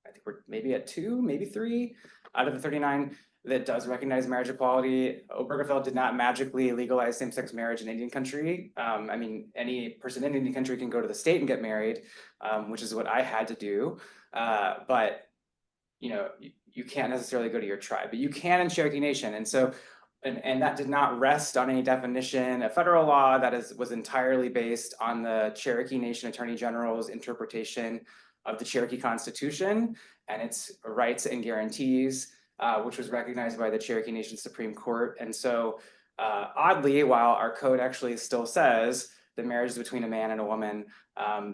Speaker 4: I think we're maybe at 2, maybe 3 out of the 39 that does recognize marriage equality. Obergefell did not magically legalize same-sex marriage in Indian country. I mean, any person in Indian country can go to the state and get married, which is what I had to do. But you know, you can't necessarily go to your tribe, but you can in Cherokee Nation. And so, and that did not rest on any definition of federal law. That was entirely based on the Cherokee Nation Attorney General's interpretation of the Cherokee Constitution and its rights and guarantees, which was recognized by the Cherokee Nation Supreme Court. And so, oddly, while our code actually still says that marriage is between a man and a woman,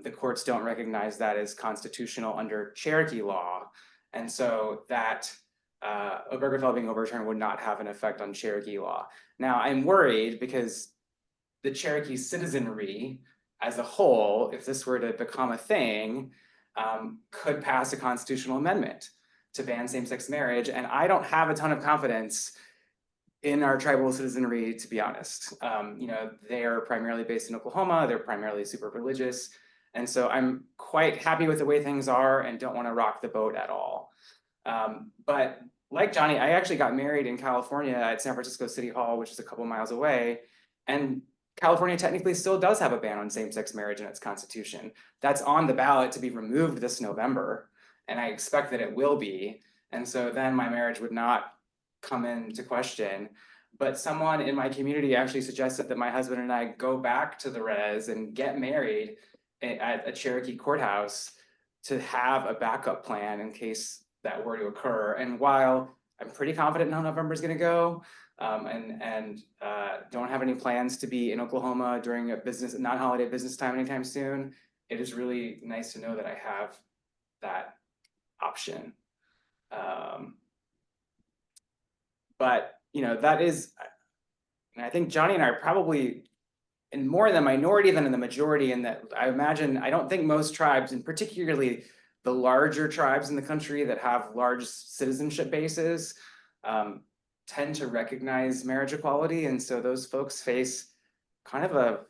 Speaker 4: the courts don't recognize that as constitutional under Cherokee law. And so that Obergefell being overturned would not have an effect on Cherokee law. Now, I'm worried because the Cherokee citizenry as a whole, if this were to become a thing, could pass a constitutional amendment to ban same-sex marriage. And I don't have a ton of confidence in our tribal citizenry, to be honest. You know, they are primarily based in Oklahoma. They're primarily super religious. And so I'm quite happy with the way things are and don't want to rock the boat at all. But like Johnny, I actually got married in California at San Francisco City Hall, which is a couple miles away. And California technically still does have a ban on same-sex marriage in its constitution. That's on the ballot to be removed this November. And I expect that it will be. And so then my marriage would not come into question. But someone in my community actually suggested that my husband and I go back to the res and get married at a Cherokee courthouse to have a backup plan in case that were to occur. And while I'm pretty confident in how November is going to go, and don't have any plans to be in Oklahoma during a non-holiday business time anytime soon, it is really nice to know that I have that option. But you know, that is, and I think Johnny and I are probably in more in the minority than in the majority, in that I imagine, I don't think most tribes, and particularly the larger tribes in the country that have large citizenship bases, tend to recognize marriage equality. And so those folks face kind of a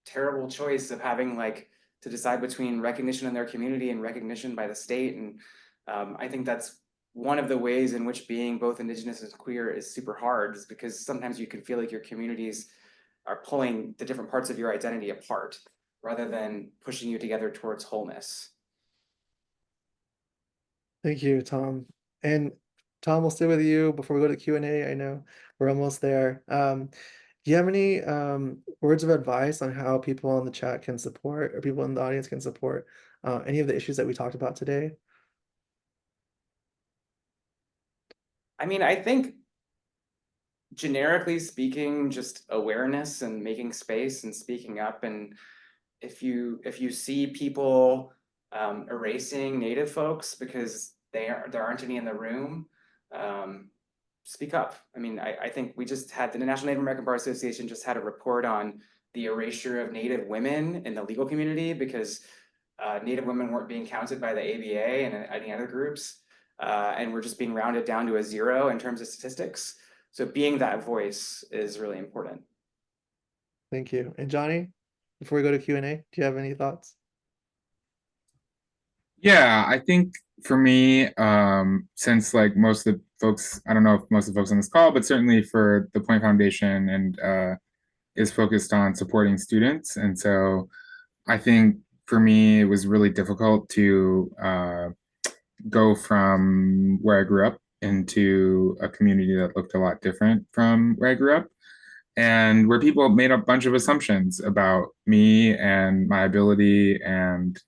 Speaker 4: terrible choice of having to decide between recognition in their community and recognition by the state. And I think that's one of the ways in which being both Indigenous and queer is super hard, is because sometimes you can feel like your communities are pulling the different parts of your identity apart rather than pushing you together towards wholeness.
Speaker 2: Thank you, Tom. And Tom, we'll stay with you before we go to Q&A. I know we're almost there. Do you have any words of advice on how people in the chat can support, or people in the audience can support any of the issues that we talked about today?
Speaker 4: I mean, I think generically speaking, just awareness and making space and speaking up. And if you see people erasing Native folks because there aren't any in the room, speak up. I mean, I think we just had the National Native American Bar Association just had a report on the erasure of Native women in the legal community because Native women weren't being counted by the ABA and any other groups, and we're just being rounded down to a 0 in terms of statistics. So being that voice is really important.
Speaker 2: Thank you. And Johnny, before we go to Q&A, do you have any thoughts?
Speaker 3: Yeah, I think for me, since most of the folks, I don't know if most of the folks on this call, but certainly for the Point Foundation and is focused on supporting students. And so I think for me, it was really difficult to go from where I grew up into a community that looked a lot different from where I grew up, and where people made a bunch of assumptions about me and my ability and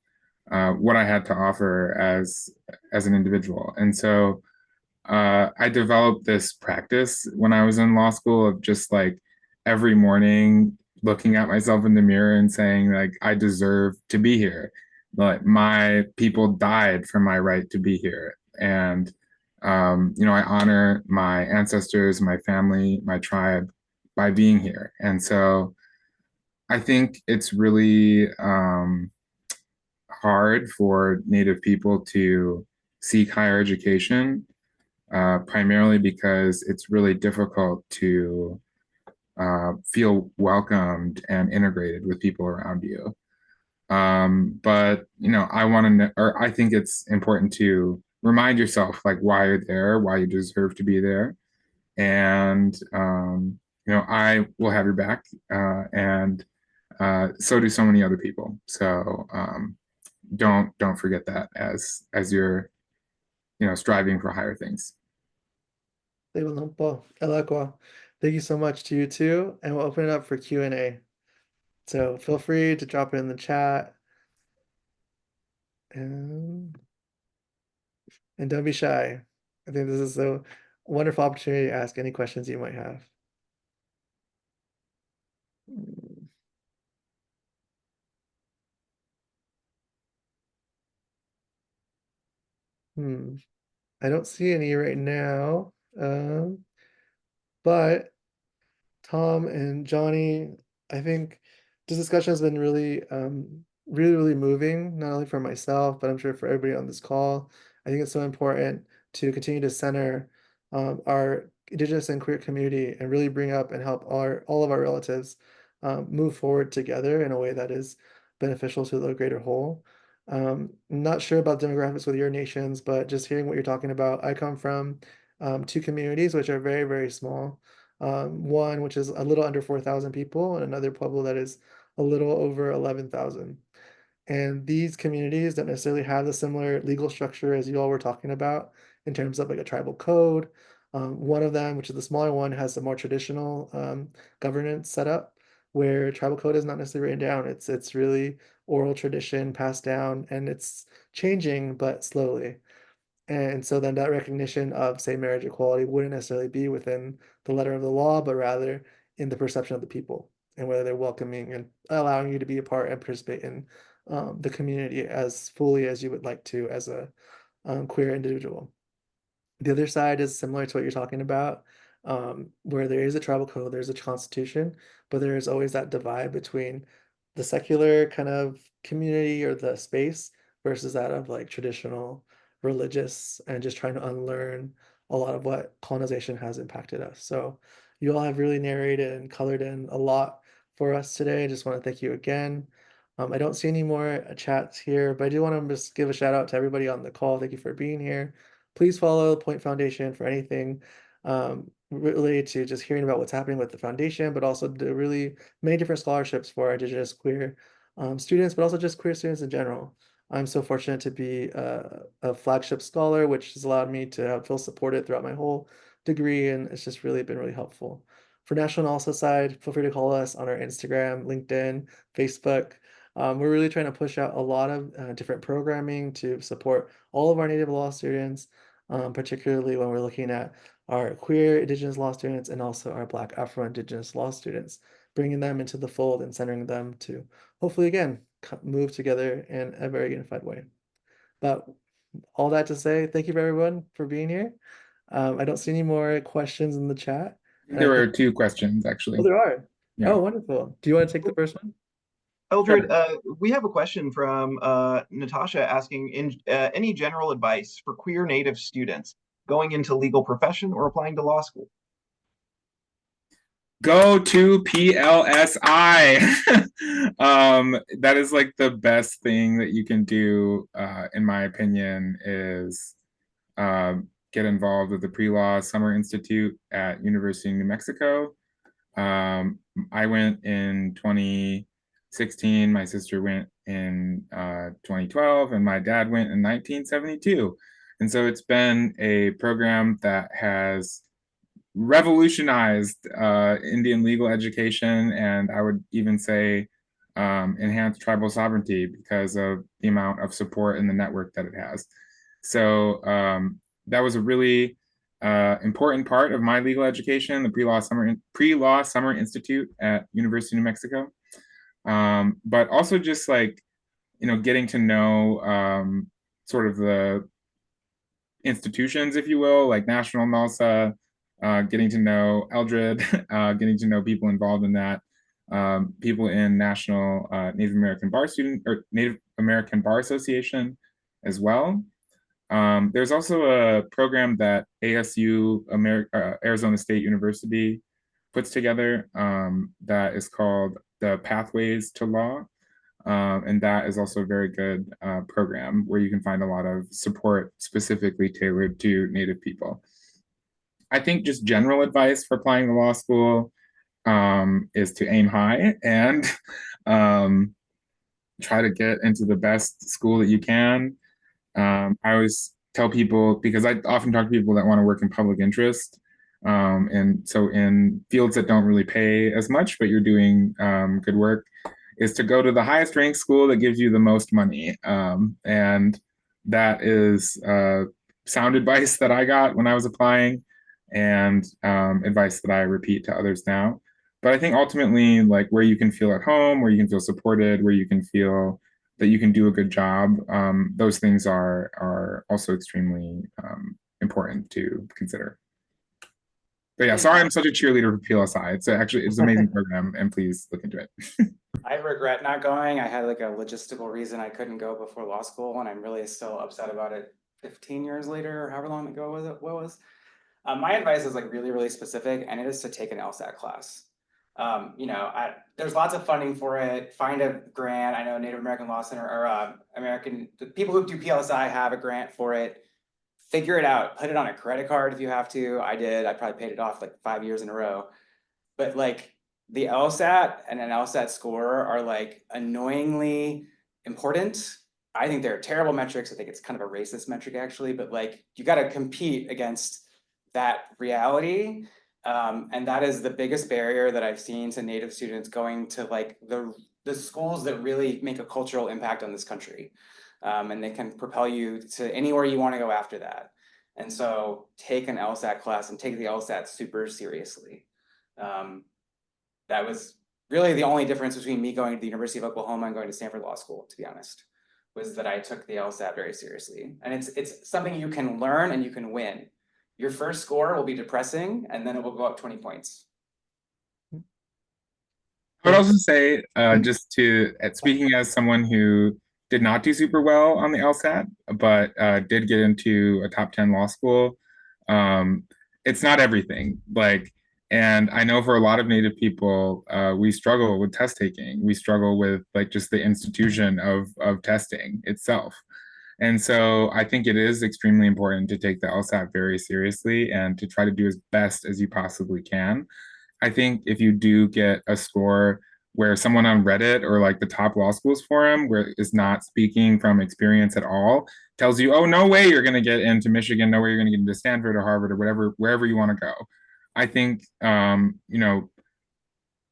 Speaker 3: what I had to offer as an individual. And so I developed this practice when I was in law school of just every morning looking at myself in the mirror and saying I deserve to be here. My people died for my right to be here. And I honor my ancestors, my family, my tribe by being here. And so I think it's really hard for Native people to seek higher education, primarily because it's really difficult to feel welcomed and integrated with people around you. But I want to know, or I think it's important to remind yourself like why you're there, why you deserve to be there. And, you know, I will have your back, and so do so many other people. So don't forget that as you're, you know, striving for higher things.
Speaker 2: Thank you so much to you too, and we'll open it up for Q&A. So feel free to drop it in the chat, and don't be shy. I think this is a wonderful opportunity to ask any questions you might have. I don't see any right now, but Tom and Johnny, I think this discussion has been really, really moving, not only for myself, but I'm sure for everybody on this call. I think it's so important to continue to center our Indigenous and queer community and really bring up and help all of our relatives move forward together in a way that is beneficial to the greater whole. Not sure about demographics with your nations, but just hearing what you're talking about, I come from two communities which are very, very small. One which is a little under 4,000 people, and another Pueblo that is a little over 11,000. And these communities don't necessarily have the similar legal structure as you all were talking about in terms of like a tribal code. One of them, which is the smaller one, has a more traditional governance setup where tribal code is not necessarily written down. It's really oral tradition passed down, and it's changing, but slowly. And so then that recognition of, say, marriage equality wouldn't necessarily be within the letter of the law, but rather in the perception of the people and whether they're welcoming and allowing you to be a part and participate in the community as fully as you would like to as a queer individual. The other side is similar to what you're talking about, where there is a tribal code, there's a constitution, but there is always that divide between the secular kind of community or the space versus that of like traditional religious and just trying to unlearn a lot of what colonization has impacted us. So you all have really narrated and colored in a lot for us today. I just want to thank you again. I don't see any more chats here, but I do want to just give a shout out to everybody on the call. Thank you for being here. Please follow the Point Foundation for anything related to just hearing about what's happening with the foundation, but also the really many different scholarships for Indigenous queer students, but also just queer students in general. I'm so fortunate to be a Flagship scholar, which has allowed me to feel supported throughout my whole degree, and it's just really been really helpful. For National Analysis side, feel free to call us on our Instagram, LinkedIn, Facebook. We're really trying to push out a lot of different programming to support all of our Native law students, particularly when we're looking at our queer Indigenous law students and also our Black Afro-Indigenous law students, bringing them into the fold and centering them to hopefully, again, move together in a very unified way. But all that to say, thank you for everyone for being here. I don't see any more questions in the chat.
Speaker 3: There were two questions, actually.
Speaker 2: Oh, there are.
Speaker 3: Yeah.
Speaker 2: Oh, wonderful. Do you want to take the first one?
Speaker 1: Eldred, we have a question from Natasha asking any general advice for queer Native students going into legal profession or applying to law school?
Speaker 3: Go to PLSI. That is like the best thing that you can do, in my opinion, is get involved with the Pre-Law Summer Institute at University of New Mexico. I went in 2016, my sister went in 2012, and my dad went in 1972. And so it's been a program that has revolutionized Indian legal education, and I would even say enhanced tribal sovereignty because of the amount of support in the network that it has. So that was a really important part of my legal education, the Pre-Law Summer Institute at University of New Mexico. But also just like, you know, getting to know sort of the institutions, if you will, like National NALSA, getting to know Eldred, getting to know people involved in that, people in National Native American Bar Association as well. There's also a program that ASU, Arizona State University, puts together that is called the Pathways to Law. And that is also a very good program where you can find a lot of support specifically tailored to Native people. I think just general advice for applying to law school is to aim high and try to get into the best school that you can. I always tell people, because I often talk to people that want to work in public interest, and so in fields that don't really pay as much, but you're doing good work, is to go to the highest ranked school that gives you the most money. And that is sound advice that I got when I was applying, and advice that I repeat to others now. But I think ultimately, like, where you can feel at home, where you can feel supported, where you can feel that you can do a good job, those things are also extremely important to consider. But yeah, sorry I'm such a cheerleader for PLSI. It's actually, it's an amazing program, and please look into it.
Speaker 4: I regret not going. I had like a logistical reason I couldn't go before law school, and I'm really still upset about it 15 years later, or however long ago was it was. My advice is like really, really specific, and it is to take an LSAT class. You know, there's lots of funding for it. Find a grant. I know Native American Law Center or the people who do PLSI have a grant for it. Figure it out. Put it on a credit card if you have to. I did. I probably paid it off like 5 years in a row. But like the LSAT and an LSAT score are like annoyingly important. I think they're terrible metrics. I think it's kind of a racist metric actually, but like you got to compete against that reality. And that is the biggest barrier that I've seen to Native students going to like the schools that really make a cultural impact on this country. And they can propel you to anywhere you want to go after that. And so take an LSAT class and take the LSAT super seriously. That was really the only difference between me going to the University of Oklahoma and going to Stanford Law School, to be honest, was that I took the LSAT very seriously. And it's something you can learn and you can win. Your first score will be depressing, and then it will go up 20 points.
Speaker 3: I would also say, just to, speaking as someone who did not do super well on the LSAT, but did get into a top 10 law school, it's not everything. Like, and I know for a lot of Native people, we struggle with test taking. We struggle with like just the institution of testing itself. And so I think it is extremely important to take the LSAT very seriously and to try to do as best as you possibly can. I think if you do get a score where someone on Reddit or like the top law schools forum where is not speaking from experience at all tells you, oh, no way you're going to get into Michigan, no way you're going to get into Stanford or Harvard or whatever, wherever you want to go. I think, you know,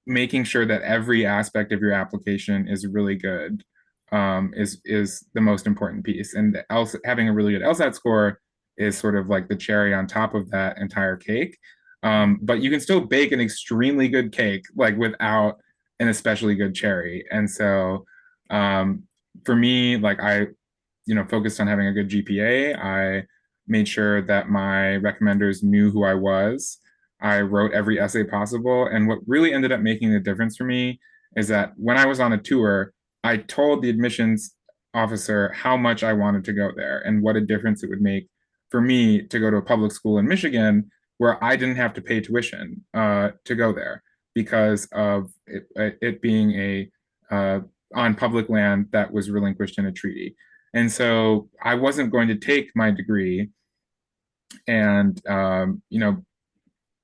Speaker 3: making sure that every aspect of your application is really good is the most important piece. And having a really good LSAT score is sort of like the cherry on top of that entire cake. But you can still bake an extremely good cake, like without an especially good cherry. And so for me, like I, you know, focused on having a good GPA. I made sure that my recommenders knew who I was. I wrote every essay possible. And what really ended up making the difference for me is that when I was on a tour, I told the admissions officer how much I wanted to go there and what a difference it would make for me to go to a public school in Michigan where I didn't have to pay tuition to go there because of it being a on public land that was relinquished in a treaty. And so I wasn't going to take my degree and, you know,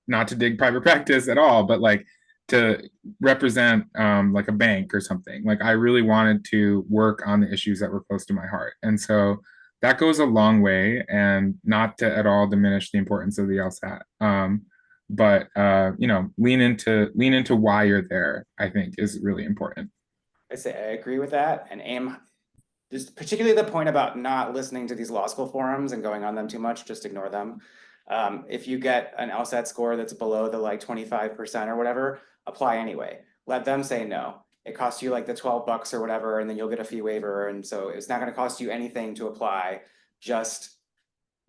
Speaker 3: not to dig private practice at all, but like to represent like a bank or something. Like I really wanted to work on the issues that were close to my heart. And so that goes a long way, and not to at all diminish the importance of the LSAT. But you know, lean into why you're there, I think is really important.
Speaker 4: I say I agree with that, and aim just particularly the point about not listening to these law school forums and going on them too much, just ignore them. If you get an LSAT score that's below the like 25% or whatever, apply anyway. Let them say no. It costs you like the 12 bucks or whatever, and then you'll get a fee waiver. And so it's not going to cost you anything to apply. Just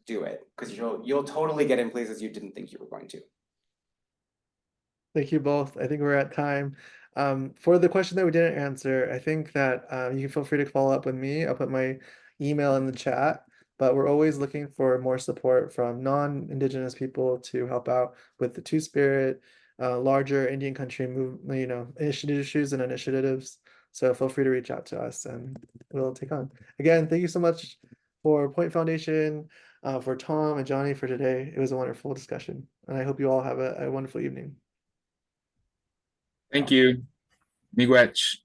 Speaker 4: do it, because you'll totally get in places you didn't think you were going to.
Speaker 2: Thank you both. I think we're at time. For the question that we didn't answer, I think that you can feel free to follow up with me. I'll put my email in the chat, but we're always looking for more support from non-Indigenous people to help out with the Two-Spirit, larger Indian country movement, you know, issues and initiatives. So feel free to reach out to us and we'll take on. Again, thank you so much for Point Foundation, for Tom and Johnny for today. It was a wonderful discussion, and I hope you all have a wonderful evening.
Speaker 3: Thank you. Miigwech.